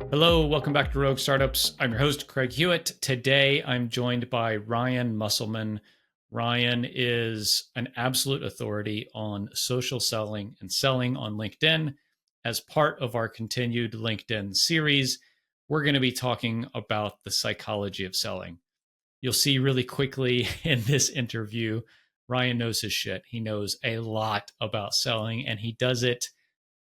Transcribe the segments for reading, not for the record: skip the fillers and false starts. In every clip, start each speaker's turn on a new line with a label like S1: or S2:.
S1: Hello, welcome back to Rogue Startups. I'm your host, Craig Hewitt. Today, I'm joined by Ryan Musselman. Ryan is an absolute authority on social selling and selling on LinkedIn. As part of our continued LinkedIn series, we're going to be talking about the psychology of selling. You'll see really quickly in this interview, Ryan knows his shit. He knows a lot about selling, and he does it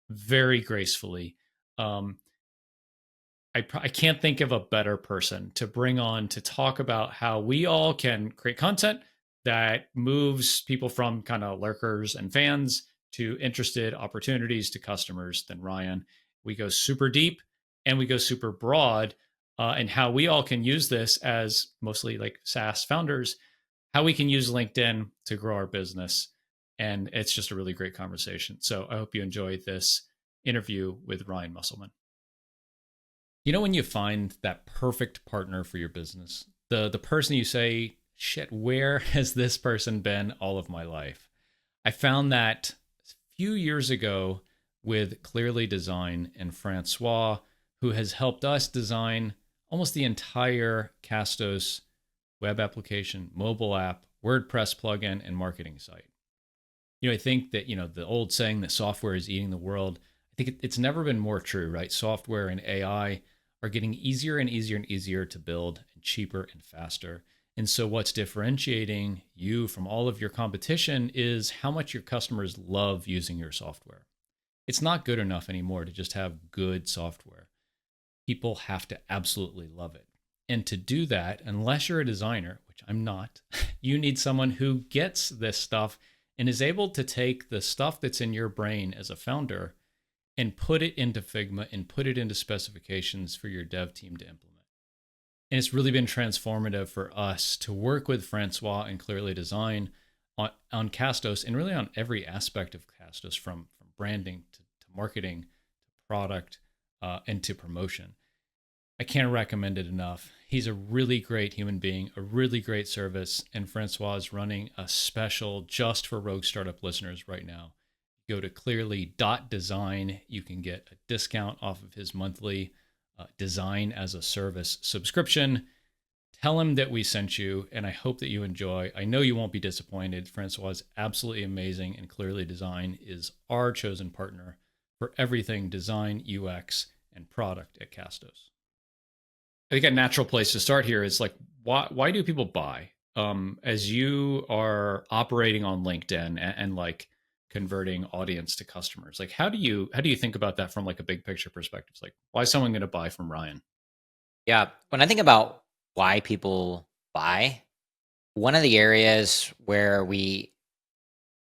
S1: very gracefully. I can't think of a better person to bring on to talk about how we all can create content that moves people from kind of lurkers and fans to interested opportunities to customers than Ryan. We go super deep and we go super broad, and how we all can use this as mostly like SaaS founders, how we can use LinkedIn to grow our business. And it's just a really great conversation. So I hope you enjoy this interview with Ryan Musselman. You know when you find that perfect partner for your business, the person you say, shit, where has this person been all of my life? I found that a few years ago with Clearly Design and Francois, who has helped us design almost the entire Castos web application, mobile app, WordPress plugin, and marketing site. I think that, the old saying that software is eating the world, I think it's never been more true, right? Software and AI are getting easier and easier and easier to build and cheaper and faster. And so what's differentiating you from all of your competition is how much your customers love using your software. It's not good enough anymore to just have good software. People have to absolutely love it. And to do that, unless you're a designer, which I'm not, you need someone who gets this stuff and is able to take the stuff that's in your brain as a founder and put it into Figma and put it into specifications for your dev team to implement. And it's really been transformative for us to work with Francois and Clearly Design on Castos and really on every aspect of Castos, from branding to marketing to product and to promotion. I can't recommend it enough. He's a really great human being, a really great service, and Francois is running a special just for Rogue Startup listeners right now. Go to clearly.design. You can get a discount off of his monthly design as a service subscription. Tell him that we sent you, and I hope that you enjoy. I know you won't be disappointed. Francois is absolutely amazing, and Clearly Design is our chosen partner for everything design, UX, and product at Castos. I think a natural place to start here is like, why do people buy? As you are operating on LinkedIn and like converting audience to customers, like how do you think about that from like a big picture perspective? It's like, why is someone going to buy from Ryan?
S2: Yeah, when I think about why people buy, one of the areas where we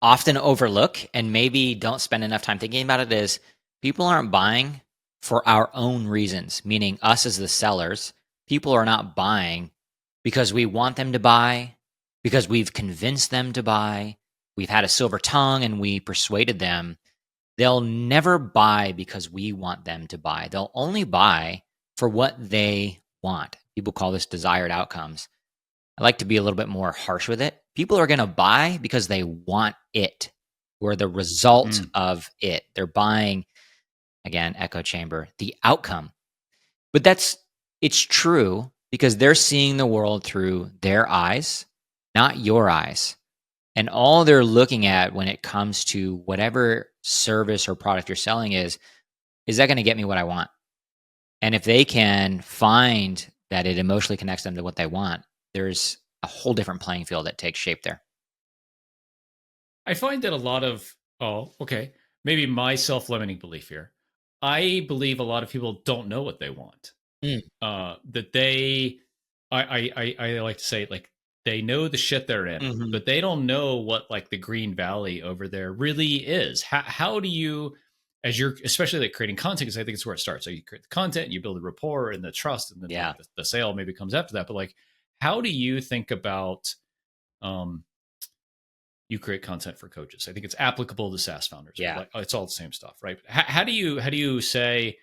S2: often overlook and maybe don't spend enough time thinking about it is people aren't buying for our own reasons, meaning us as the sellers. People are not buying because we want them to buy, because we've convinced them to buy, we've had a silver tongue and we persuaded them. They'll never buy because we want them to buy. They'll only buy for what they want. People call this desired outcomes. I like to be a little bit more harsh with it. People are going to buy because they want it or the result of it. They're buying, again, echo chamber, the outcome. But it's true because they're seeing the world through their eyes, not your eyes. And all they're looking at when it comes to whatever service or product you're selling is that going to get me what I want? And if they can find that it emotionally connects them to what they want, there's a whole different playing field that takes shape there.
S1: I find that a lot of, maybe my self-limiting belief here. I believe a lot of people don't know what they want. That they, I like to say, like, they know the shit they're in, but they don't know what like the green valley over there really is. How do you, as you're especially like creating content, because I think it's where it starts. So you create the content, you build the rapport and the trust, and then like, the sale maybe comes after that. But like, how do you think about you create content for coaches? I think it's applicable to SaaS founders.
S2: Yeah,
S1: like, it's all the same stuff, right? How do you say,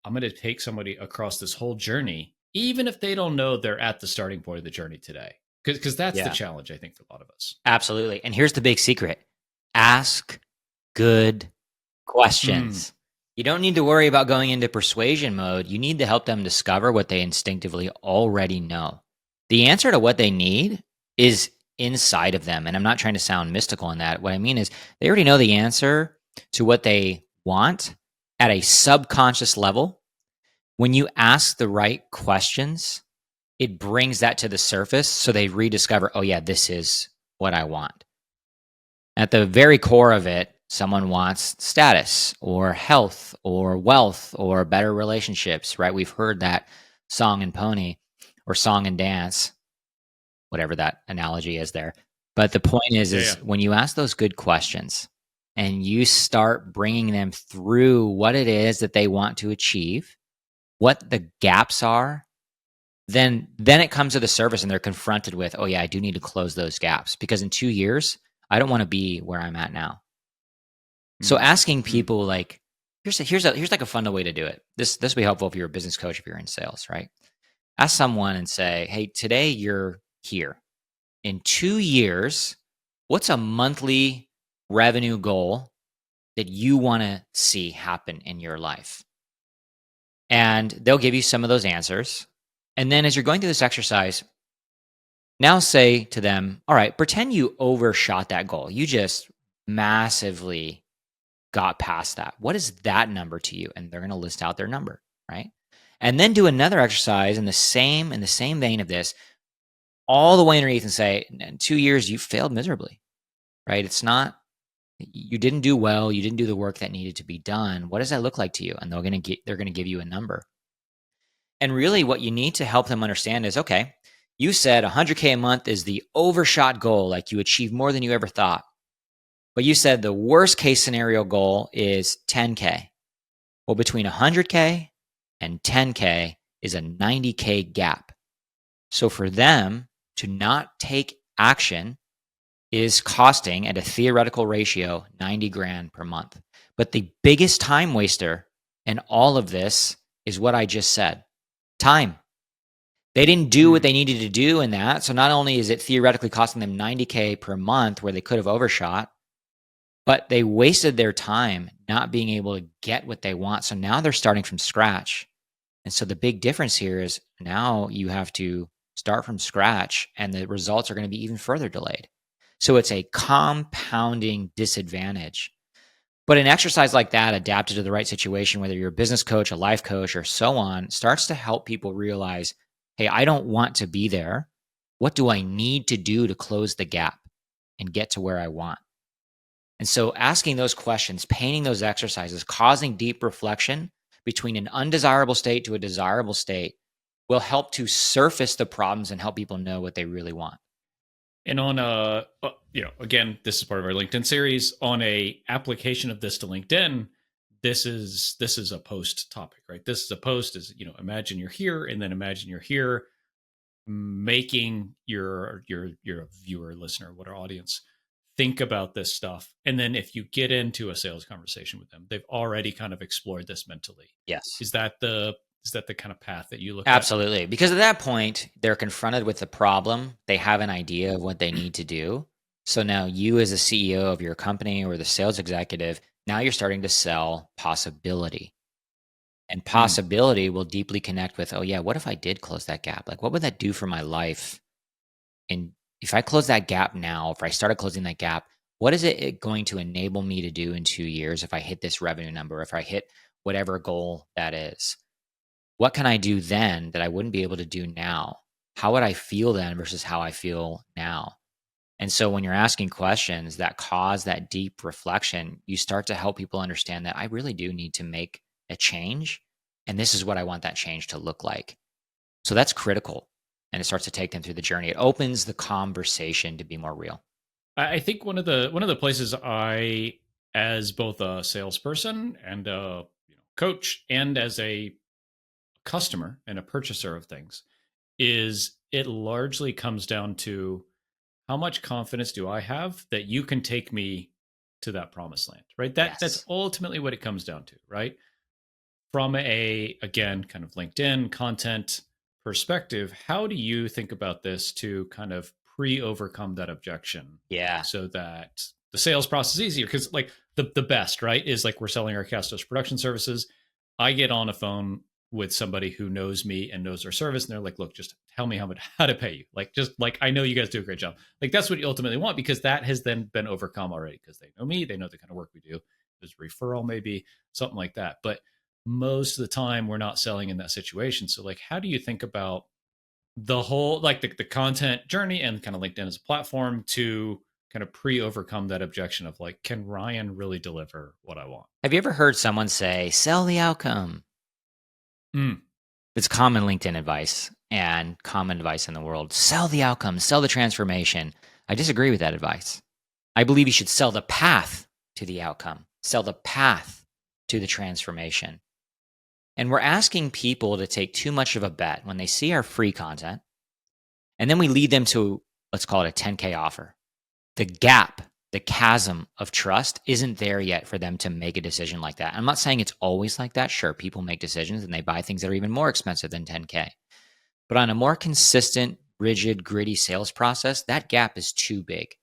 S1: I'm going to take somebody across this whole journey, even if they don't know they're at the starting point of the journey today? Because that's the challenge, I think, for a lot of us.
S2: Absolutely. And here's the big secret. Ask good
S1: Mm,
S2: questions. You don't need to worry about going into persuasion mode. You need to help them discover what they instinctively already know. The answer to what they need is inside of them. And I'm not trying to sound mystical in that. What I mean is they already know the answer to what they want at a subconscious level. When you ask the right questions, it brings that to the surface so they rediscover, oh, yeah, this is what I want. At the very core of it, someone wants status or health or wealth or better relationships, right? We've heard that song and pony or song and dance, whatever that analogy is there. But the point
S1: yeah,
S2: is
S1: yeah.
S2: when you ask those good questions and you start bringing them through what it is that they want to achieve, what the gaps are, then it comes to the surface and they're confronted with, oh yeah, I do need to close those gaps because in 2 years, I don't want to be where I'm at now. So
S1: Mm,
S2: asking
S1: mm,
S2: people like, here's like a fun way to do it. This will be helpful if you're a business coach, if you're in sales, right? Ask someone and say, hey, today you're here. In 2 years, what's a monthly revenue goal that you want to see happen in your life? And they'll give you some of those answers. And then as you're going through this exercise, now say to them, all right, pretend you overshot that goal. You just massively got past that. What is that number to you? And they're going to list out their number, right? And then do another exercise in the same vein of this, all the way underneath and say, in 2 years you failed miserably, right? It's not you didn't do well, you didn't do the work that needed to be done. What does that look like to you? And they're going to give you a number. And really what you need to help them understand is, okay, you said 100K a month is the overshot goal, like you achieved more than you ever thought. But you said the worst case scenario goal is 10K. Well, between 100K and 10K is a 90K gap. So for them to not take action is costing at a theoretical ratio 90 grand per month. But the biggest time waster in all of this is what I just said, time. They didn't do what
S1: mm.
S2: they needed to do in that. So not only is it theoretically costing them 90K per month where they could have overshot, but they wasted their time not being able to get what they want. So now they're starting from scratch. And so the big difference here is now you have to start from scratch and the results are going to be even further delayed. So it's a compounding disadvantage. But an exercise like that, adapted to the right situation, whether you're a business coach, a life coach, or so on, starts to help people realize, hey, I don't want to be there. What do I need to do to close the gap and get to where I want? And so asking those questions, painting those exercises, causing deep reflection between an undesirable state to a desirable state will help to surface the problems and help people know what they really want.
S1: And on again, this is part of our LinkedIn series. On a application of this to LinkedIn, this is a post topic, right? This is a post is, imagine you're here and then imagine you're here, making your viewer, listener, what our audience think about this stuff. And then if you get into a sales conversation with them, they've already kind of explored this mentally.
S2: Yes.
S1: Is that the kind of path that you look at?
S2: Absolutely. Because at that point, they're confronted with the problem. They have an idea of what they need to do. So now you, as a CEO of your company or the sales executive, now you're starting to sell possibility. And
S1: Mm.
S2: possibility will deeply connect with, oh, yeah, what if I did close that gap? Like, what would that do for my life? And if I close that gap now, if I started closing that gap, what is it going to enable me to do in 2 years if I hit this revenue number, if I hit whatever goal that is? What can I do then that I wouldn't be able to do now? How would I feel then versus how I feel now? And so when you're asking questions that cause that deep reflection, you start to help people understand that I really do need to make a change. And this is what I want that change to look like. So that's critical. And it starts to take them through the journey. It opens the conversation to be more real.
S1: I think one of the places I, as both a salesperson and a coach, and as a customer and a purchaser of things, is it largely comes down to how much confidence do I have that you can take me to that promised land, right? That's
S2: Yes.
S1: ultimately what it comes down to, right? From a, again, kind of LinkedIn content perspective, how do you think about this to kind of pre overcome that objection
S2: Yeah.
S1: so that the sales process easier because like the best, right, is like we're selling our Castos production services. I get on a phone with somebody who knows me and knows our service, and they're like, look, just tell me how to pay you. Like, just like, I know you guys do a great job. Like, that's what you ultimately want, because that has then been overcome already, because they know me, they know the kind of work we do. There's referral, maybe something like that. But most of the time we're not selling in that situation. So like, how do you think about the whole, like the content journey and kind of LinkedIn as a platform to kind of pre-overcome that objection of like, can Ryan really deliver what I want?
S2: Have you ever heard someone say, sell the outcome?
S1: Mm.
S2: It's common LinkedIn advice and common advice in the world. Sell the outcome, sell the transformation. I disagree with that advice. I believe you should sell the path to the outcome, sell the path to the transformation. And we're asking people to take too much of a bet when they see our free content, and then we lead them to, let's call it a 10K offer. The gap, the chasm of trust isn't there yet for them to make a decision like that. I'm not saying it's always like that. Sure, people make decisions and they buy things that are even more expensive than 10K. But on a more consistent, rigid, gritty sales process, that gap is too big.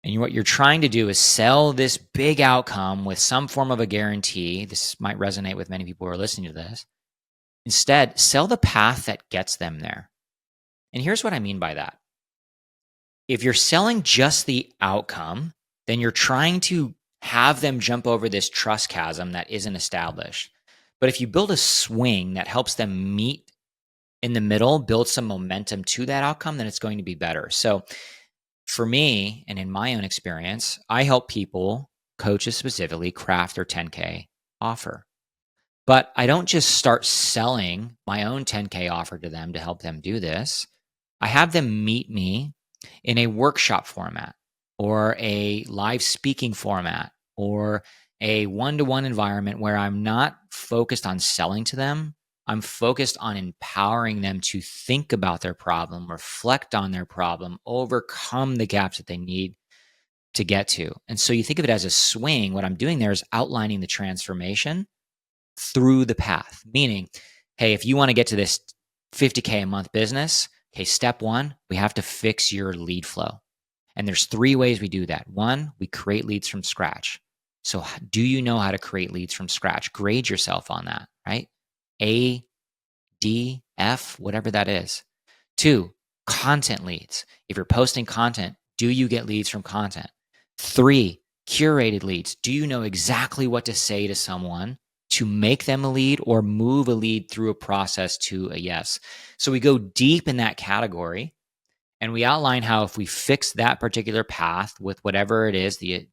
S2: And what you're trying to do is sell this big outcome with some form of a guarantee. This might resonate with many people who are listening to this. Instead, sell the path that gets them there. And here's what I mean by that. If you're selling just the outcome, then you're trying to have them jump over this trust chasm that isn't established. But if you build a swing that helps them meet in the middle, build some momentum to that outcome, then it's going to be better. So for me, and in my own experience, I help people, coaches specifically, craft their 10K offer. But I don't just start selling my own 10K offer to them to help them do this. I have them meet me in a workshop format or a live speaking format or a one-to-one environment where I'm not focused on selling to them. I'm focused on empowering them to think about their problem, reflect on their problem, overcome the gaps that they need to get to. And so you think of it as a swing. What I'm doing there is outlining the transformation through the path, meaning, hey, if you want to get to this 50K a month business, okay, step one, we have to fix your lead flow. And there's 3 ways we do that. One, we create leads from scratch. So do you know how to create leads from scratch? Grade yourself on that, right? A, D, F, whatever that is. 2, content leads. If you're posting content, do you get leads from content? 3, curated leads. Do you know exactly what to say to someone to make them a lead or move a lead through a process to a yes? So we go deep in that category and we outline how if we fix that particular path with whatever it is, the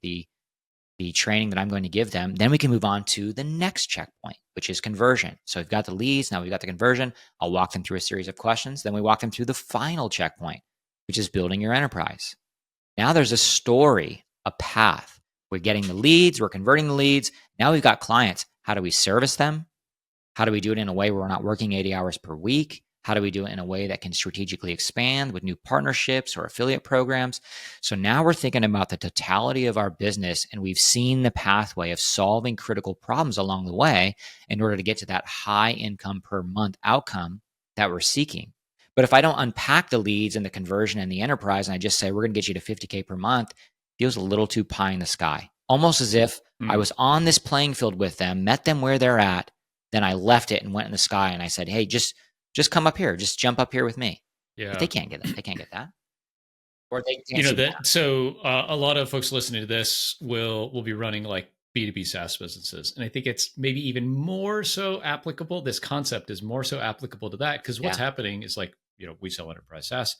S2: training that I'm going to give them, then we can move on to the next checkpoint, which is conversion. So we've got the leads, now we've got the conversion. I'll walk them through a series of questions. Then we walk them through the final checkpoint, which is building your enterprise. Now there's a story, a path. We're getting the leads, we're converting the leads. Now we've got clients. How do we service them? How do we do it in a way where we're not working 80 hours per week? How do we do it in a way that can strategically expand with new partnerships or affiliate programs? So now we're thinking about the totality of our business, and we've seen the pathway of solving critical problems along the way in order to get to that high income per month outcome that we're seeking. But if I don't unpack the leads and the conversion and the enterprise, and I just say, we're going to get you to 50K per month, it feels a little too pie in the sky. Almost as if I was on this playing field with them, met them where they're at, then I left it and went in the sky and I said, hey, just come up here, just jump up here with me.
S1: Yeah.
S2: But they can't get that. They can't get that. Or they
S1: You
S2: can't
S1: know
S2: see
S1: that. So a lot of folks listening to this will be running like B2B SaaS businesses, and I think it's maybe even more so applicable. This concept is more so applicable to that, because what's happening is, like, you know, we sell enterprise SaaS.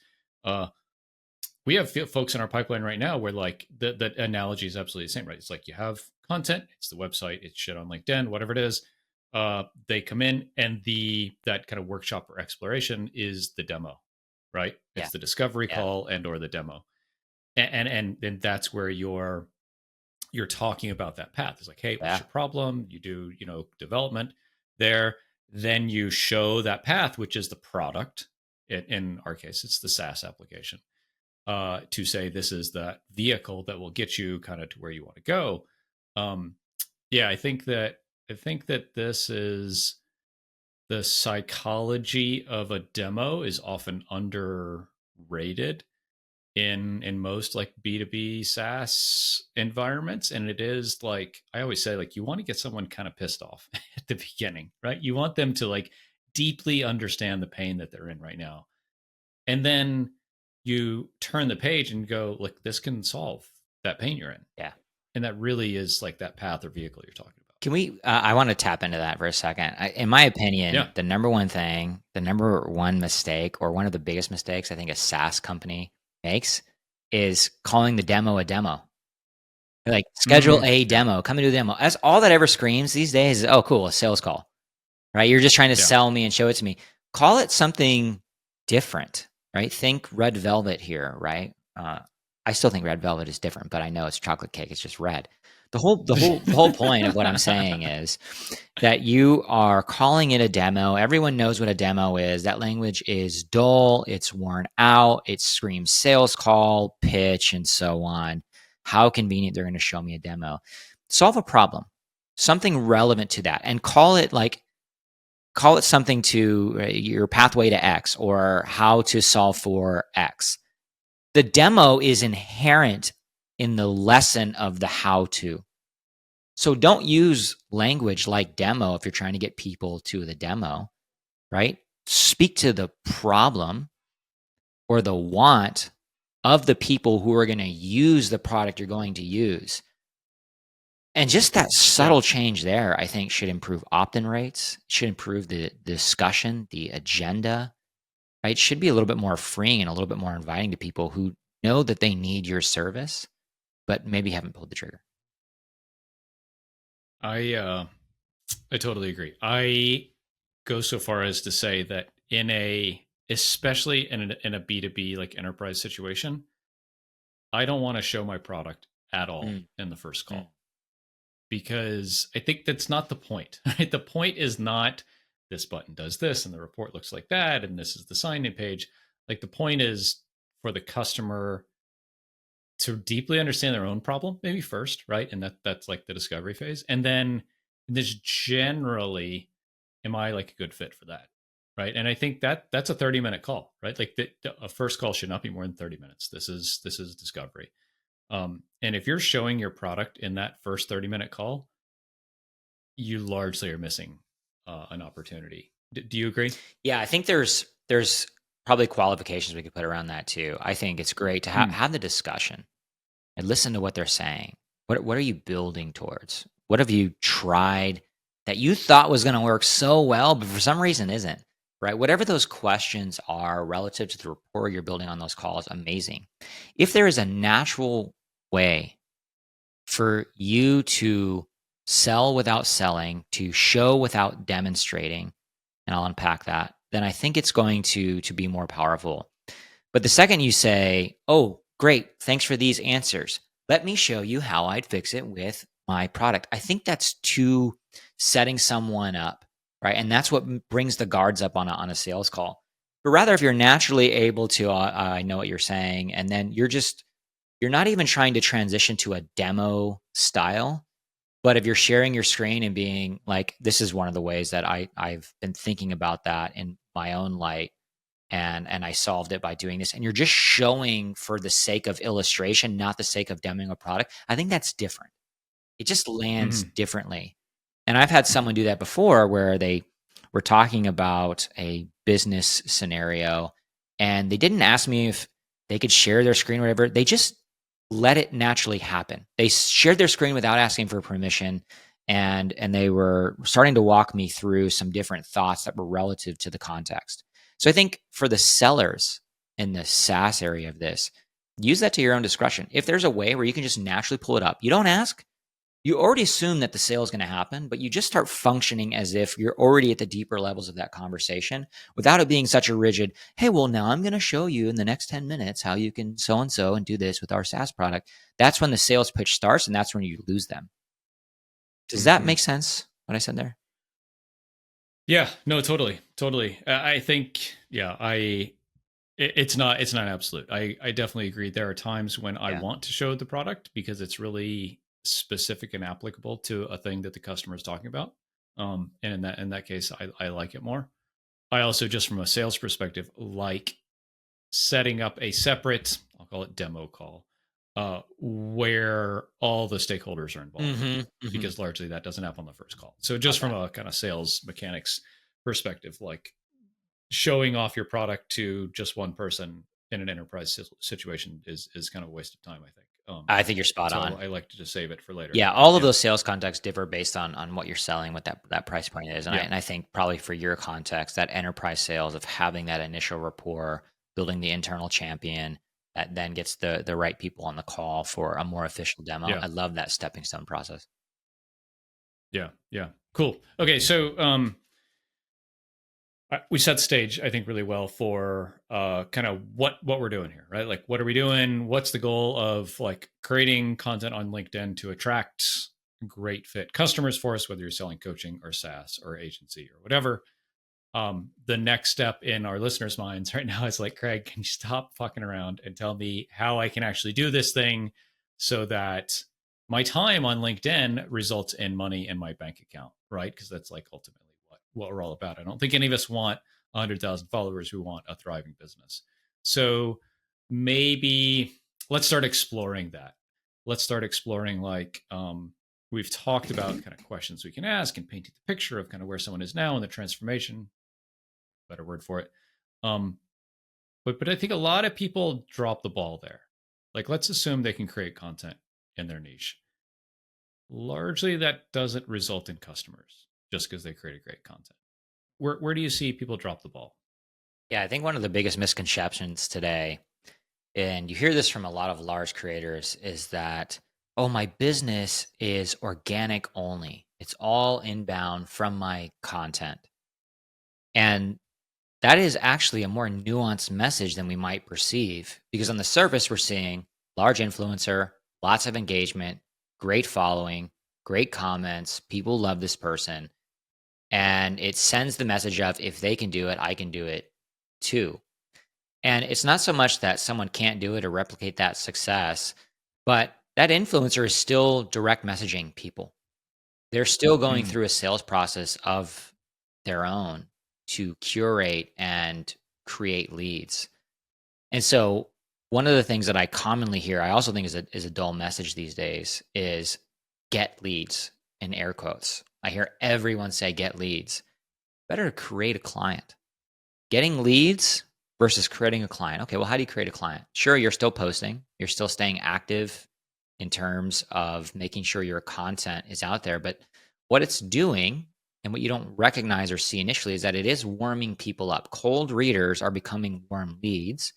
S1: We have folks in our pipeline right now where, like, the analogy is absolutely the same, right? It's like you have content, it's the website, it's shit on LinkedIn, whatever it is. They come in, and that kind of workshop or exploration is the demo, right?
S2: Yeah.
S1: It's the discovery call and or the demo, and that's where you're talking about that path. It's like, hey, what's your problem? You do, you know, development there, then you show that path, which is the product. In our case, it's the SaaS application. To say this is the vehicle that will get you kind of to where you want to go. Yeah, I think that this is the psychology of a demo is often underrated. in most like B2B SaaS environments. And it is like I always say, like, you want to get someone kind of pissed off at the beginning, right? You want them to like deeply understand the pain that they're in right now. And then you turn the page and go, like, this can solve that pain you're in.
S2: Yeah.
S1: And that really is like that path or vehicle you're talking about.
S2: Can we? I want to tap into that for a second. In my opinion,
S1: Yeah.
S2: the number one thing, the number one mistake, or one of the biggest mistakes I think a SaaS company makes is calling the demo a demo. Like, schedule a
S1: Yeah.
S2: demo, come and do a demo. That's all that ever screams these days is, oh, cool, a sales call, right? You're just trying to
S1: Yeah.
S2: sell me and show it to me. Call it something different, right? Think red velvet here, right? I still think red velvet is different, but I know it's chocolate cake. It's just red. The whole point of what I'm saying is that you are calling it a demo. Everyone knows what a demo is. That language is dull. It's worn out. It screams sales call, pitch, and so on. How convenient they're going to show me a demo. Solve a problem, something relevant to that, and call it something to your pathway to X or how to solve for X. The demo is inherent in the lesson of the how to. So don't use language like demo if you're trying to get people to the demo, right? Speak to the problem or the want of the people who are going to use the product you're going to use. And just that subtle change there, I think, should improve opt-in rates, should improve the discussion, the agenda, right? It should be a little bit more freeing and a little bit more inviting to people who know that they need your service, but maybe haven't pulled the trigger.
S1: I totally agree. I go so far as to say that especially in a B2B like enterprise situation, I don't want to show my product at all
S2: Mm,
S1: in the first
S2: mm.
S1: call, because I think that's not the point. Right? The point is not this button does this and the report looks like that and this is the sign-in page. Like, the point is for the customer to deeply understand their own problem, maybe first, right? And that's like the discovery phase. And then this generally, am I like a good fit for that? Right. And I think that's a 30-minute call, right? Like a first call should not be more than 30 minutes. This is discovery. And if you're showing your product in that first 30-minute call, you largely are missing an opportunity. Do you agree?
S2: Yeah, I think there's probably qualifications we could put around that too. I think it's great to
S1: Mm,
S2: have the discussion and listen to what they're saying. What are you building towards? What have you tried that you thought was going to work so well, but for some reason isn't? Right? Whatever those questions are relative to the rapport you're building on those calls, amazing. If there is a natural way for you to sell without selling, to show without demonstrating, and I'll unpack that, then I think it's going to be more powerful. But the second you say, "Oh, great, thanks for these answers. Let me show you how I'd fix it with my product." I think that's too setting someone up, right? And that's what brings the guards up on a sales call. But rather, if you're naturally able to, I know what you're saying, and then you're not even trying to transition to a demo style, but if you're sharing your screen and being like, this is one of the ways that I've been thinking about that in my own light, and I solved it by doing this. And you're just showing for the sake of illustration, not the sake of demoing a product. I think that's different. It just lands
S1: mhm.
S2: differently. And I've had someone do that before where they were talking about a business scenario and they didn't ask me if they could share their screen or whatever. They just let it naturally happen. They shared their screen without asking for permission, and they were starting to walk me through some different thoughts that were relative to the context. So I think for the sellers in the SaaS area of this, use that to your own discretion. If there's a way where you can just naturally pull it up, you don't ask, you already assume that the sale is going to happen, but you just start functioning as if you're already at the deeper levels of that conversation without it being such a rigid, hey, well, now I'm going to show you in the next 10 minutes how you can so and so and do this with our SaaS product. That's when the sales pitch starts, and that's when you lose them. Does that
S1: Mhm.
S2: make sense, what I said there?
S1: Yeah, no, totally, totally. I think, yeah, it's not absolute. I definitely agree. There are times when I
S2: Yeah.
S1: want to show the product because it's really specific and applicable to a thing that the customer is talking about. And in that case, I like it more. I also, just from a sales perspective, like setting up a separate, I'll call it demo call, where all the stakeholders are involved, because largely that doesn't happen on the first call. So just from a kind of sales mechanics perspective, like showing off your product to just one person in an enterprise situation is kind of a waste of time, I think.
S2: I think you're spot on.
S1: I like to just save it for later.
S2: Yeah, all of those sales contexts differ based on what you're selling, what that price point is. And, I think probably for your context, that enterprise sales of having that initial rapport, building the internal champion, that then gets the right people on the call for a more official demo. I love that stepping stone process.
S1: Yeah. Cool. Okay, so we set the stage, I think, really well for kind of what we're doing here, right? Like, what are we doing? What's the goal of like creating content on LinkedIn to attract great fit customers for us, whether you're selling coaching or SaaS or agency or whatever. The next step in our listeners' minds right now is like, Craig, can you stop fucking around and tell me how I can actually do this thing so that my time on LinkedIn results in money in my bank account, right? Because that's like ultimately what we're all about. I don't think any of us want 100,000 followers who want a thriving business. So maybe let's start exploring that. Let's start exploring like we've talked about kind of questions we can ask and painting the picture of kind of where someone is now in the transformation. Better word for it. But I think a lot of people drop the ball there. Like, let's assume they can create content in their niche. Largely, that doesn't result in customers just because they created great content. Where do you see people drop the ball?
S2: Yeah, I think one of the biggest misconceptions today, and you hear this from a lot of large creators, is that, oh, my business is organic only. It's all inbound from my content. And that is actually a more nuanced message than we might perceive, because on the surface, we're seeing large influencer, lots of engagement, great following, great comments. People love this person. And it sends the message of, if they can do it, I can do it too. And it's not so much that someone can't do it or replicate that success, but that influencer is still direct messaging people. They're still going through a sales process of their own to curate and create leads. And so one of the things that I commonly hear, I also think is a dull message these days, is get leads, in air quotes. I hear everyone say get leads. Better to create a client. Getting leads versus creating a client. Okay, well, how do you create a client? Sure, you're still posting. You're still staying active in terms of making sure your content is out there. But what it's doing, and what you don't recognize or see initially, is that it is warming people up. Cold readers are becoming warm leads,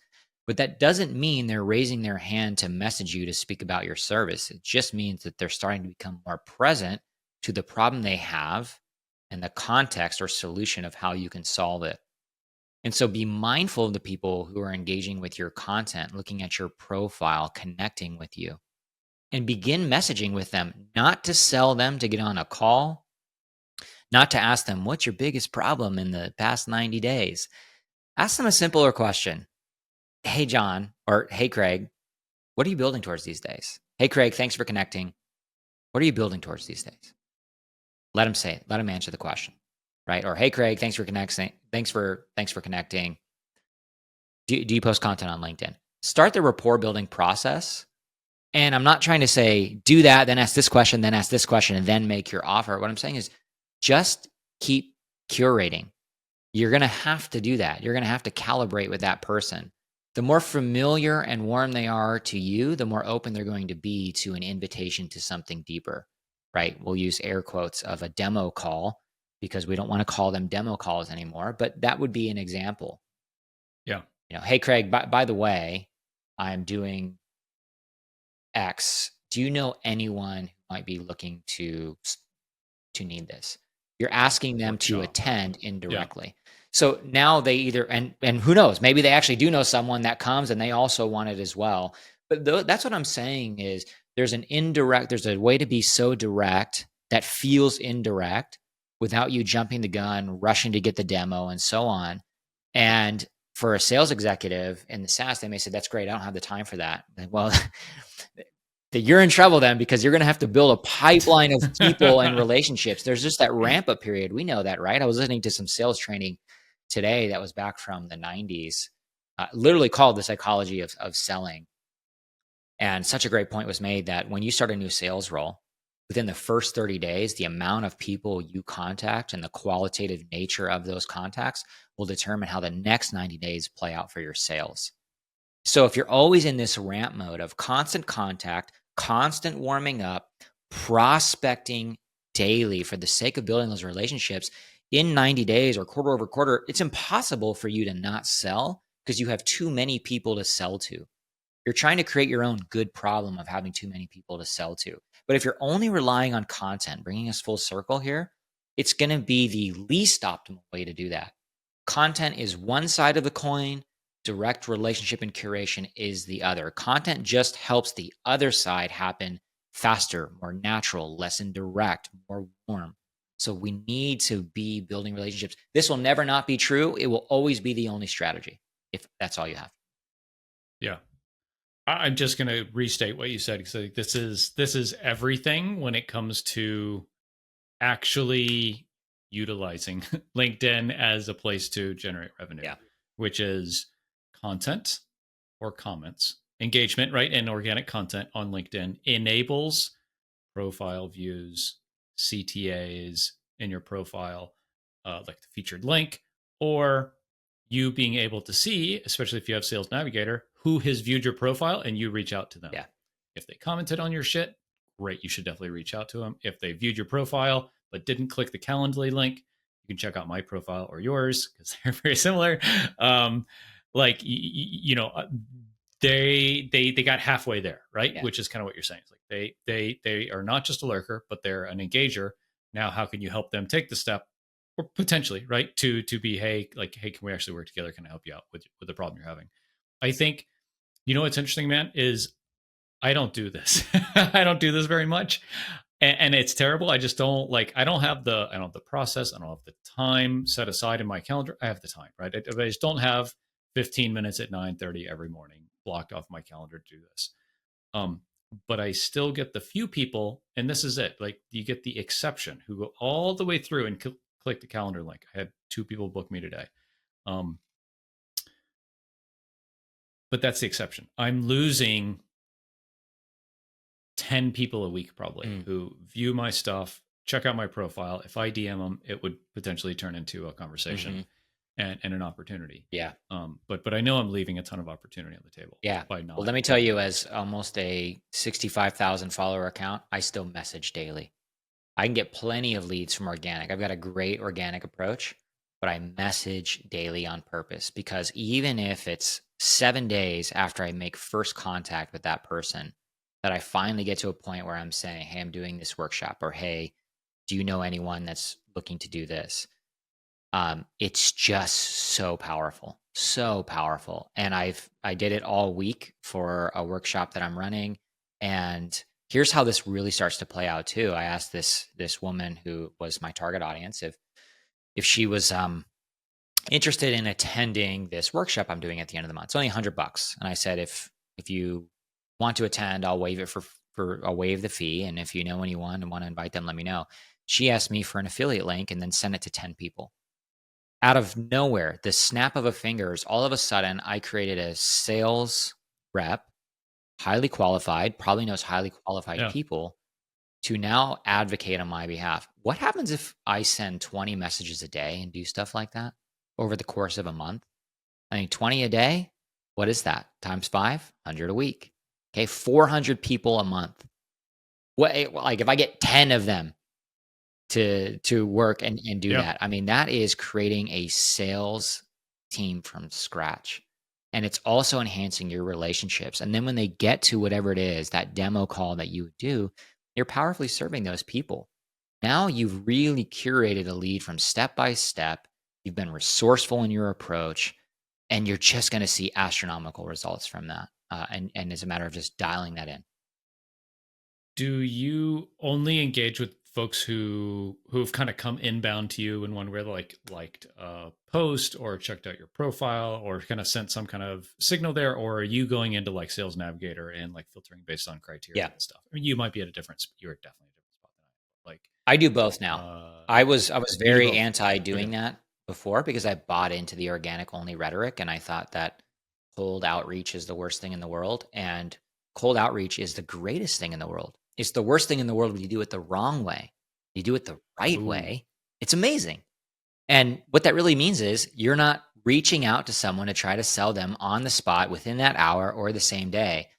S2: but that doesn't mean they're raising their hand to message you to speak about your service. It just means that they're starting to become more present to the problem they have and the context or solution of how you can solve it. And so be mindful of the people who are engaging with your content, looking at your profile, connecting with you, and begin messaging with them, not to sell them to get on a call, not to ask them, what's your biggest problem in the past 90 days? Ask them a simpler question. Hey, John, or hey, Craig, what are you building towards these days? Hey, Craig, thanks for connecting. What are you building towards these days? Let him say it. Let him answer the question, right? Or, hey, Craig, thanks for connecting. Thanks for connecting. Do you post content on LinkedIn? Start the rapport building process. And I'm not trying to say, do that, then ask this question, then ask this question, and then make your offer. What I'm saying is just keep curating. You're going to have to do that. You're going to have to calibrate with that person. The more familiar and warm they are to you, the more open they're going to be to an invitation to something deeper, right? We'll use air quotes of a demo call because we don't want to call them demo calls anymore, but that would be an example.
S1: Yeah.
S2: Hey, Craig, by the way, I'm doing X. Do you know anyone who might be looking to need this? You're asking them to attend indirectly. Yeah. So now they either, and who knows, maybe they actually do know someone that comes and they also want it as well. But that's what I'm saying is there's a way to be so direct that feels indirect without you jumping the gun, rushing to get the demo and so on. And for a sales executive in the SaaS, they may say, that's great. I don't have the time for that. Well, you're in trouble then, because you're going to have to build a pipeline of people and relationships. There's just that ramp up period. We know that, right? I was listening to some sales training today that was back from the 90s. literally called The Psychology of Selling. And such a great point was made that when you start a new sales role, within the first 30 days, the amount of people you contact and the qualitative nature of those contacts will determine how the next 90 days play out for your sales. So if you're always in this ramp mode of constant contact, constant warming up, prospecting daily for the sake of building those relationships, in 90 days or quarter over quarter, it's impossible for you to not sell because you have too many people to sell to. You're trying to create your own good problem of having too many people to sell to. But if you're only relying on content, bringing us full circle here, it's going to be the least optimal way to do that. Content is one side of the coin, direct relationship and curation is the other. Content just helps the other side happen faster, more natural, less indirect, more warm. So we need to be building relationships. This will never not be true. It will always be the only strategy if that's all you have.
S1: Yeah. I'm just going to restate what you said because this is everything when it comes to actually utilizing LinkedIn as a place to generate revenue,
S2: Yeah.
S1: which is content or comments, engagement, right? And organic content on LinkedIn enables profile views, CTAs in your profile, like the featured link, or you being able to see, especially if you have Sales Navigator, who has viewed your profile and you reach out to them.
S2: Yeah.
S1: If they commented on your shit, great. You should definitely reach out to them. If they viewed your profile but didn't click the Calendly link, you can check out my profile or yours because they're very similar. Like they got halfway there, right?
S2: Yeah.
S1: Which is kind of what you're saying. It's like they are not just a lurker, but they're an engager. Now, how can you help them take the step, or potentially, right, to be, hey, can we actually work together? Can I help you out with the problem you're having? I think what's interesting, man, is I don't do this. I don't do this very much, and it's terrible. I just don't like. I don't have the process. I don't have the time set aside in my calendar. I have the time, right? I just don't have 15 minutes at 9:30 every morning blocked off my calendar to do this. Um, but I still get the few people, and this is it. Like you get the exception who go all the way through and click the calendar link. I had 2 people book me today. Um, but that's the exception. I'm losing 10 people a week probably who view my stuff, check out my profile. If I DM them, it would potentially turn into a conversation and an opportunity.
S2: Yeah.
S1: But I know I'm leaving a ton of opportunity on the table.
S2: Yeah.
S1: By not.
S2: Well, let me tell you, as almost a 65,000 follower account, I still message daily. I can get plenty of leads from organic. I've got a great organic approach, but I message daily on purpose because even if it's 7 days after I make first contact with that person, that I finally get to a point where I'm saying, hey, I'm doing this workshop, or hey, do you know anyone that's looking to do this? It's just so powerful, so powerful. And I did it all week for a workshop that I'm running. And here's how this really starts to play out too. I asked this woman who was my target audience if she was interested in attending this workshop I'm doing at the end of the month. It's only $100. And I said, if you want to attend, I'll waive it I'll waive the fee. And if you know anyone and want to invite them, let me know. She asked me for an affiliate link and then sent it to 10 people. Out of nowhere, the snap of a fingers, all of a sudden, I created a sales rep, highly qualified, probably knows highly qualified people, to now advocate on my behalf. What happens if I send 20 messages a day and do stuff like that over the course of a month? I mean, 20 a day, what is that? Times 5, 100 a week. Okay, 400 people a month. Like if I get 10 of them to work and do that. I mean, that is creating a sales team from scratch. And it's also enhancing your relationships. And then when they get to whatever it is, that demo call that you do, you're powerfully serving those people. Now you've really curated a lead from step by step. You've been resourceful in your approach, and you're just going to see astronomical results from that. And it's a matter of just dialing that in.
S1: Do you only engage with folks who've kind of come inbound to you in one way, like liked a post or checked out your profile or kind of sent some kind of signal there, or are you going into like Sales Navigator and like filtering based on criteria and stuff? I mean, you might be at a different. You're definitely at a different spot than I am. Like
S2: I do both now. I was very
S1: both.
S2: anti doing
S1: Okay.
S2: that before because I bought into the organic only rhetoric, and I thought that cold outreach is the worst thing in the world, and cold outreach is the greatest thing in the world. It's the worst thing in the world when you do it the wrong way. You do it the right
S1: Ooh.
S2: way, it's amazing. And what that really means is you're not reaching out to someone to try to sell them on the spot within that hour or the same day.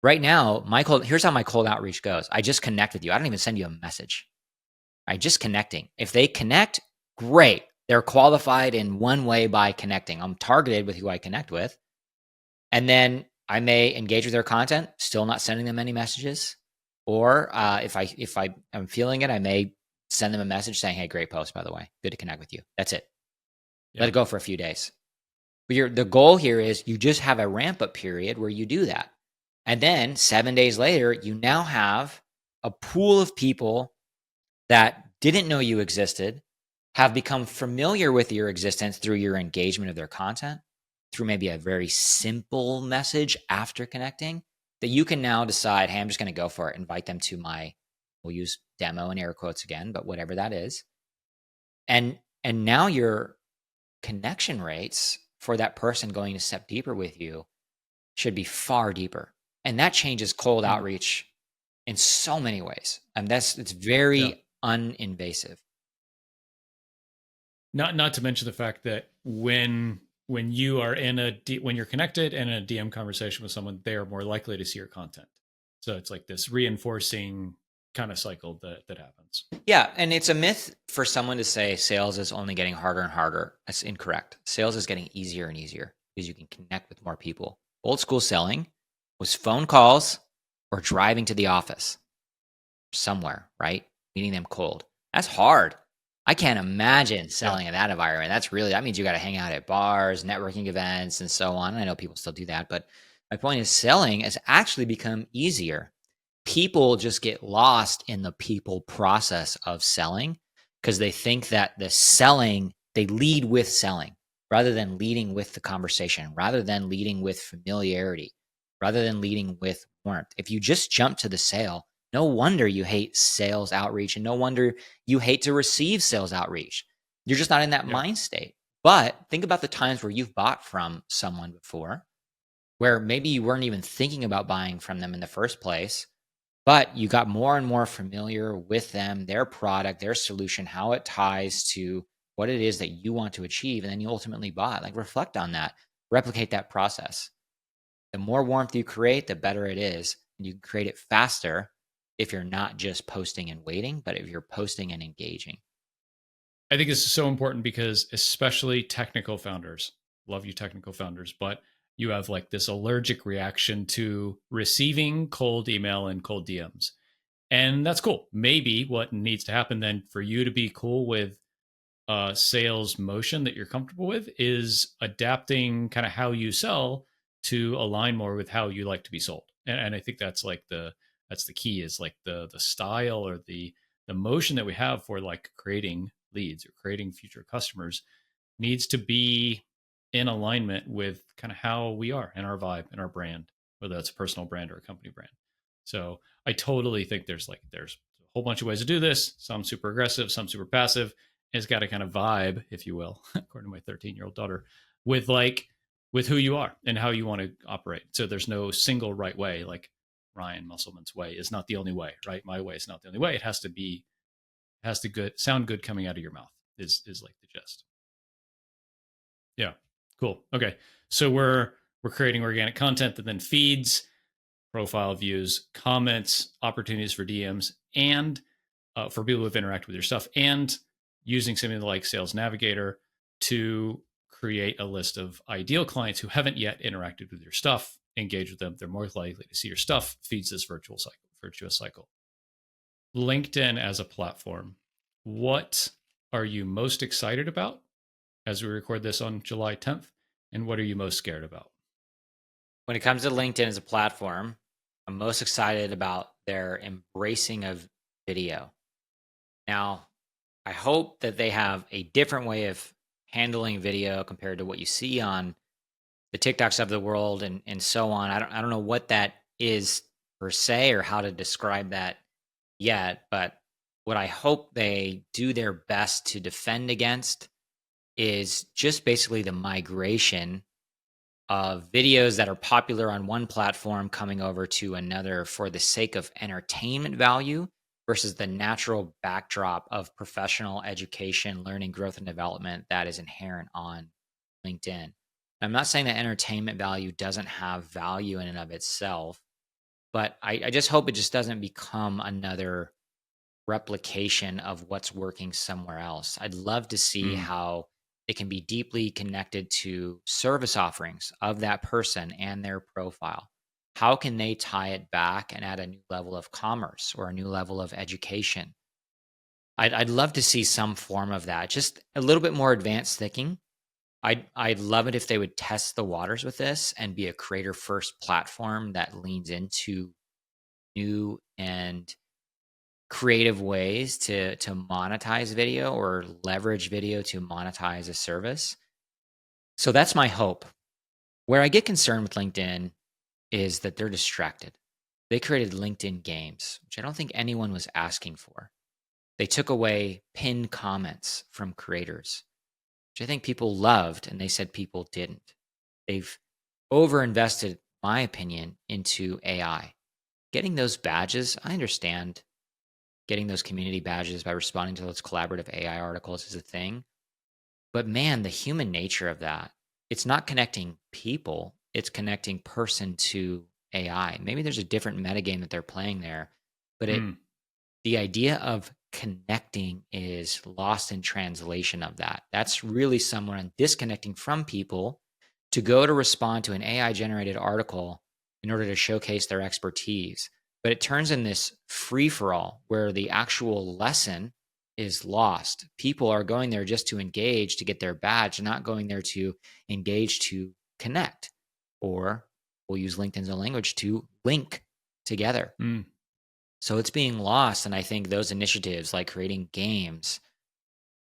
S2: Right now, here's how my cold outreach goes. I just connect with you. I don't even send you a message. I just connecting. If they connect, great. They're qualified in one way by connecting. I'm targeted with who I connect with. And then I may engage with their content, still not sending them any messages. Or if I am feeling it, I may send them a message saying, "Hey, great post, by the way. Good to connect with you." That's it. Let
S1: Yeah.
S2: it go for a few days. But the goal here is you just have a ramp up period where you do that. And then 7 days later, you now have a pool of people that didn't know you existed, have become familiar with your existence through your engagement of their content, through maybe a very simple message after connecting, that you can now decide, hey, I'm just going to go for it, invite them to we'll use demo in air quotes again, but whatever that is. And now your connection rates for that person going a step deeper with you should be far deeper. And that changes cold
S1: Mm.
S2: outreach in so many ways. And it's
S1: Yeah.
S2: very uninvasive.
S1: Not to mention the fact that when you are when you're connected and in a DM conversation with someone, they are more likely to see your content. So it's like this reinforcing kind of cycle that happens.
S2: Yeah, and it's a myth for someone to say sales is only getting harder and harder. That's incorrect. Sales is getting easier and easier because you can connect with more people. Old school selling was phone calls or driving to the office somewhere, right? Meeting them cold. That's hard. I can't imagine
S1: Yeah.
S2: selling in that environment. That means you got to hang out at bars, networking events, and so on. I know people still do that, but my point is selling has actually become easier. People just get lost in the people process of selling because they think that they lead with selling rather than leading with the conversation, rather than leading with familiarity, rather than leading with warmth. If you just jump to the sale, no wonder you hate sales outreach and no wonder you hate to receive sales outreach. You're just not in that
S1: Yeah.
S2: mind state. But think about the times where you've bought from someone before, where maybe you weren't even thinking about buying from them in the first place, but you got more and more familiar with them, their product, their solution, how it ties to what it is that you want to achieve. And then you ultimately bought. Like, reflect on that, replicate that process. The more warmth you create, the better it is. And you can create it faster if you're not just posting and waiting, but if you're posting and engaging.
S1: I think this is so important because especially technical founders, love you technical founders, but you have like this allergic reaction to receiving cold email and cold DMs. And that's cool. Maybe what needs to happen then for you to be cool with sales motion that you're comfortable with is adapting kind of how you sell to align more with how you like to be sold. And I think that's like that's the key is like the style or the motion that we have for like creating leads or creating future customers needs to be in alignment with kind of how we are and our vibe and our brand, whether that's a personal brand or a company brand. So I totally think there's a whole bunch of ways to do this. Some super aggressive, some super passive. It's got to kind of vibe, if you will, according to my 13-year-old daughter, with with who you are and how you want to operate. So there's no single right way. Like Ryan Musselman's way is not the only way, right? My way is not the only way. It has to sound good coming out of your mouth. Is like the gist. Yeah, cool. Okay, so we're creating organic content that then feeds profile views, comments, opportunities for DMs, and for people who've interacted with your stuff, and using something like Sales Navigator to create a list of ideal clients who haven't yet interacted with your stuff. Engage with them; they're more likely to see your stuff. Feeds this virtuous cycle. LinkedIn as a platform. What are you most excited about as we record this on July 10th? And what are you most scared about?
S2: When it comes to LinkedIn as a platform, I'm most excited about their embracing of video. Now, I hope that they have a different way of handling video compared to what you see on the TikToks of the world and so on. I don't know what that is per se or how to describe that yet, but what I hope they do their best to defend against is just basically the migration of videos that are popular on one platform coming over to another for the sake of entertainment value versus the natural backdrop of professional education, learning, growth, and development that is inherent on LinkedIn. I'm not saying that entertainment value doesn't have value in and of itself, but I just hope it just doesn't become another replication of what's working somewhere else. I'd love to see
S1: Mm,
S2: how it can be deeply connected to service offerings of that person and their profile. How can they tie it back and add a new level of commerce or a new level of education? I'd love to see some form of that, just a little bit more advanced thinking. I'd love it if they would test the waters with this and be a creator first platform that leans into new and creative ways to monetize video or leverage video to monetize a service. So that's my hope. Where I get concerned with LinkedIn is that they're distracted. They created LinkedIn games, which I don't think anyone was asking for. They took away pinned comments from creators, which I think people loved, and they said people didn't. They've overinvested, my opinion, into AI. Getting those badges, I understand getting those community badges by responding to those collaborative AI articles is a thing. But man, the human nature of that, it's not connecting people, it's connecting person to AI. Maybe there's a different metagame that they're playing there, but
S1: mm.
S2: the idea of connecting is lost in translation of that. That's really someone disconnecting from people to go to respond to an AI generated article in order to showcase their expertise. But it turns in this free for all where the actual lesson is lost. People are going there just to engage to get their badge, not going there to engage to connect, or we'll use LinkedIn's own language to link together.
S1: Mm.
S2: So it's being lost. And I think those initiatives like creating games,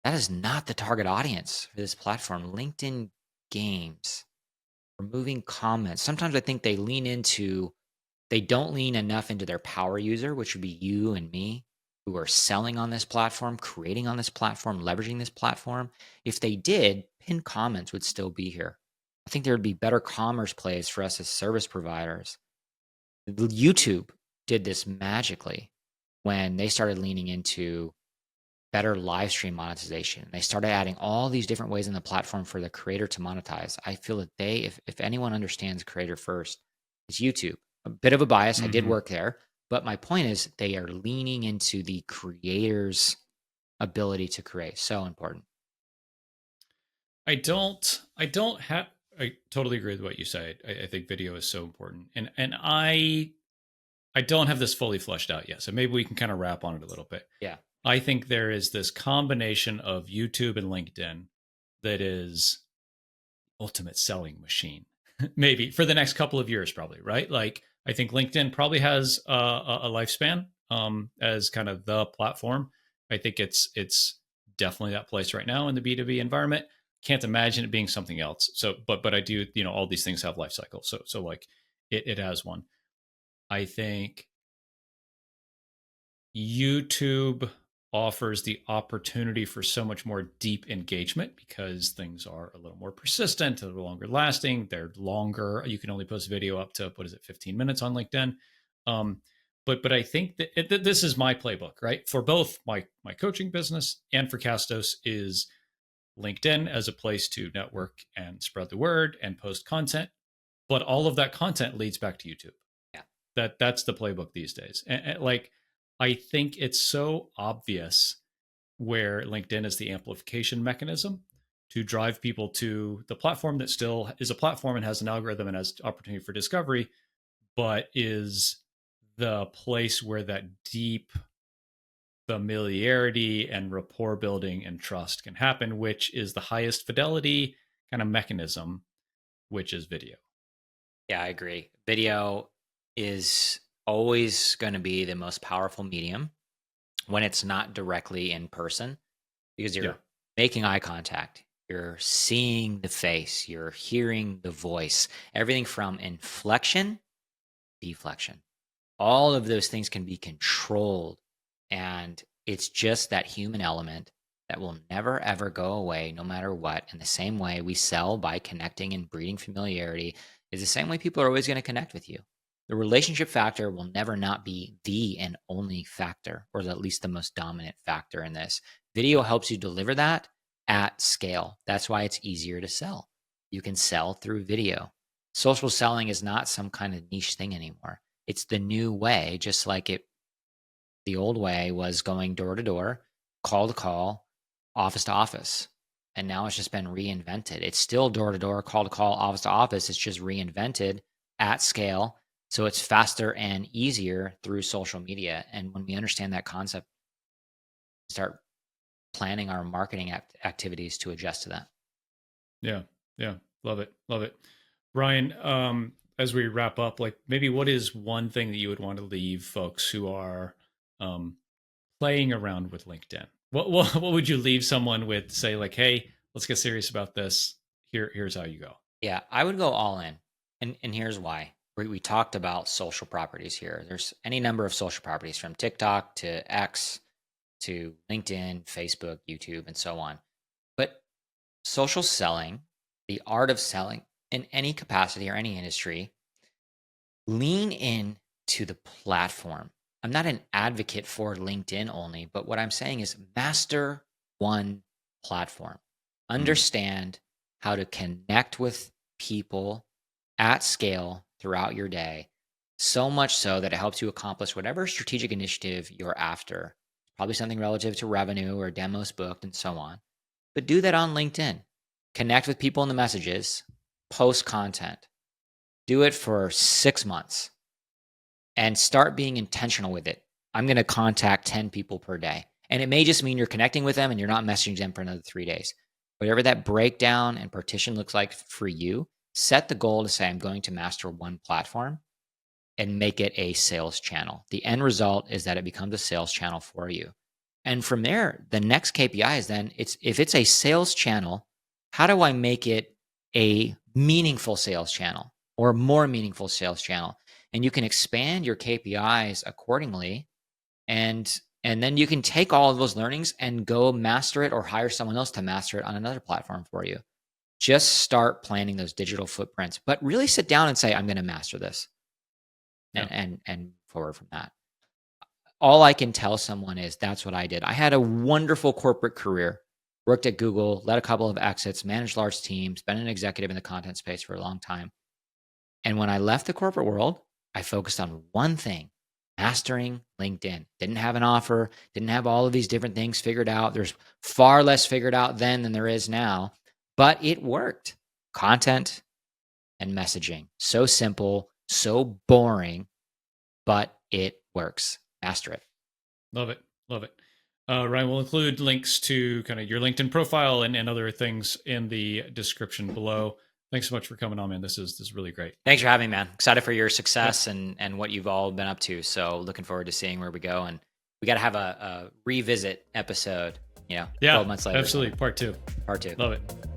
S2: that is not the target audience for this platform. LinkedIn games, removing comments. Sometimes I think they don't lean enough into their power user, which would be you and me who are selling on this platform, creating on this platform, leveraging this platform. If they did, pinned comments would still be here. I think there would be better commerce plays for us as service providers. YouTube did this magically when they started leaning into better live stream monetization. They started adding all these different ways in the platform for the creator to monetize. I feel that if anyone understands creator first, it's YouTube. A bit of a bias. I did
S1: Hmm.
S2: work there, but my point is they are leaning into the creator's ability to create. So important.
S1: I don't have. I totally agree with what you say. I think video is so important, and I don't have this fully fleshed out yet. So maybe we can kind of wrap on it a little bit.
S2: Yeah.
S1: I think there is this combination of YouTube and LinkedIn that is ultimate selling machine. Maybe for the next couple of years, probably, right? Like I think LinkedIn probably has a lifespan as kind of the platform. I think it's definitely that place right now in the B2B environment. Can't imagine it being something else. So, but I do, all these things have life cycles. So like it has one. I think YouTube offers the opportunity for so much more deep engagement because things are a little more persistent, a little longer lasting. They're longer. You can only post video up to what is it, 15 minutes on LinkedIn. Um, but I think that this is my playbook, right? For both my coaching business and for Castos is LinkedIn as a place to network and spread the word and post content. But all of that content leads back to YouTube.
S2: Yeah.
S1: That's the playbook these days. And like I think it's so obvious where LinkedIn is the amplification mechanism to drive people to the platform that still is a platform and has an algorithm and has opportunity for discovery, but is the place where that deep familiarity and rapport building and trust can happen, which is the highest fidelity kind of mechanism, which is video.
S2: Yeah, I agree. Video is always going to be the most powerful medium when it's not directly in person because
S1: Yeah.
S2: you're making eye contact, you're seeing the face, you're hearing the voice, everything from inflection, deflection. All of those things can be controlled. And it's just that human element that will never, ever go away no matter what. And the same way we sell by connecting and breeding familiarity is the same way people are always going to connect with you. The relationship factor will never not be the and only factor, or at least the most dominant factor in this. Video helps you deliver that at scale. That's why it's easier to sell. You can sell through video. Social selling is not some kind of niche thing anymore. It's the new way, just like the old way was going door to door, call to call, office to office. And now it's just been reinvented. It's still door to door, call to call, office to office. It's just reinvented at scale. So it's faster and easier through social media. And when we understand that concept, start planning our marketing activities to adjust to that.
S1: Yeah. Yeah. Love it. Love it. Brian, as we wrap up, like maybe what is one thing that you would want to leave folks who are playing around with LinkedIn? What would you leave someone with? Say like, hey, let's get serious about this. Here's how you go.
S2: Yeah, I would go all in, and here's why. We talked about social properties here. There's any number of social properties from TikTok to X to LinkedIn, Facebook, YouTube, and so on. But social selling, the art of selling in any capacity or any industry, lean in to the platform. I'm not an advocate for LinkedIn only, but what I'm saying is master one platform. Understand how to connect with people at scale throughout your day, so much so that it helps you accomplish whatever strategic initiative you're after. Probably something relative to revenue or demos booked and so on. But do that on LinkedIn. Connect with people in the messages, post content. Do it for 6 months and start being intentional with it. I'm going to contact 10 people per day. And it may just mean you're connecting with them and you're not messaging them for another 3 days. Whatever that breakdown and partition looks like for you, set the goal to say, I'm going to master one platform and make it a sales channel. The end result is that it becomes a sales channel for you. And from there, the next KPI is then if it's a sales channel, how do I make it a meaningful sales channel or more meaningful sales channel? And you can expand your KPIs accordingly. And then you can take all of those learnings and go master it or hire someone else to master it on another platform for you. Just start planning those digital footprints, but really sit down and say, I'm going to master this and forward from that. All I can tell someone is that's what I did. I had a wonderful corporate career, worked at Google, led a couple of exits, managed large teams, been an executive in the content space for a long time. And when I left the corporate world, I focused on one thing, mastering LinkedIn. Didn't have an offer, didn't have all of these different things figured out. There's far less figured out then than there is now, but it worked. Content and messaging. So simple, so boring, but it works. Master it.
S1: Love it. Love it. Ryan, we'll include links to kind of your LinkedIn profile and other things in the description below. Thanks so much for coming on, man. This is really great.
S2: Thanks for having me, man. Excited for your success and what you've all been up to. So looking forward to seeing where we go. And we got to have a revisit episode, 12 months later.
S1: Absolutely. Part two.
S2: Part two.
S1: Love it.